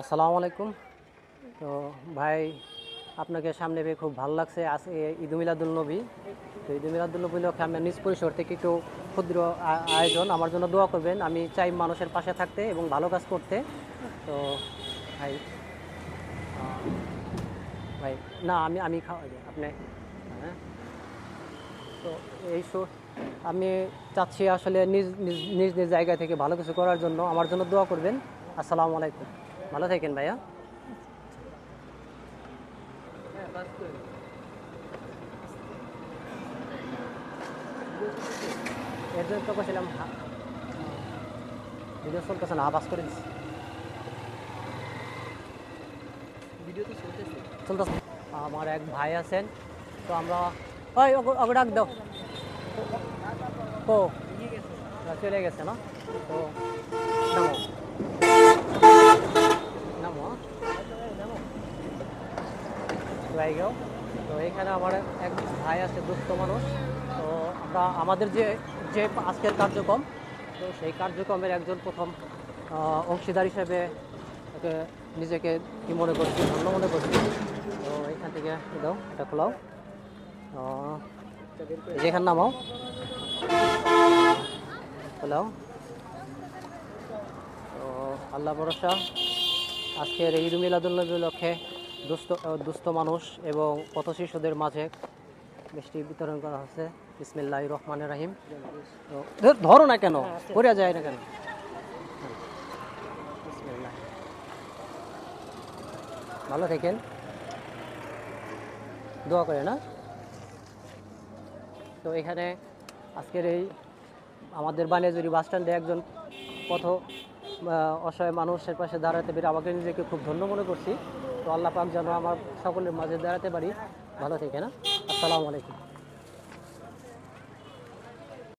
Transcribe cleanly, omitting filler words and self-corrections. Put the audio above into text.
আসসালামু আলাইকুম। তো ভাই, আপনাকে সামনে পেয়ে খুব ভালো লাগছে। আজকে ঈদ মিলাদুল নবী। তো ঈদ মিলাদুল নবী উপলক্ষে আমি নিজ পরিসর থেকে একটু ক্ষুদ্র আয়োজন আমার জন্য দোয়া করবেন। আমি চাই মানুষের পাশে থাকতে এবং ভালো কাজ করতে। তো ভাই, ভাই, না, আমি আমি খাওয়াই দিই আপনি। হ্যাঁ, তো এই আমি চাচ্ছি আসলে নিজ নিজ নিজ নিজ জায়গা থেকে ভালো কিছু করার জন্য আমার জন্য দোয়া করবেন। আসসালামু আলাইকুম। ভালো থাকেন ভাইয়া। এর জন্য তো বলছিলাম, ভিডিও চলতেছে না, আবাস করে দিচ্ছি। ভিডিও তো চলতেছে। চলতেছে। আমার এক ভাই আছেন, তো আমরা ওই ওকে ডাক দাও। ও ওরা চলে গেছে না? তো নামো, নামো, নামো, যাই গাও। তো এখানে আমার এক ভাই আছে, দুস্থ মানুষ। তো আমরা আমাদের যে যে আজকের কার্যক্রম, তো সেই কার্যক্রমের একজন প্রথম অংশীদার হিসেবে ওকে নিজেকে কি মনে করছি, ধন্য মনে করছি। তো এখান থেকে দাও, এটা খোলাও, যেখানে নামাও, খোলাও। তো আল্লাহ ভরসা, আজকের ঈদ মিলাদুন্নবী উপলক্ষে দুস্থ মানুষ এবং পথ শিশুদের মাঝে মিষ্টি বিতরণ করা হচ্ছে। বিসমিল্লাহির রহমানির রহিম। তো ধরো না কেন, পড়ে যায় না কেন? বিসমিল্লাহ। ভালো থাকেন, দোয়া করে না। তো এখানে আজকের এই আমাদের বানিয়াজুরি বাস স্ট্যান্ডে একজন পথ অসহায় মানুষের পাশে দাঁড়াতে পেরে আমাকে নিজেকে খুব ধন্য মনে করছি। তো আল্লাহ পাক যেন আমার সকলের মাঝে দাঁড়াতে পারি। ভালো থেকে না। আসসালামু আলাইকুম।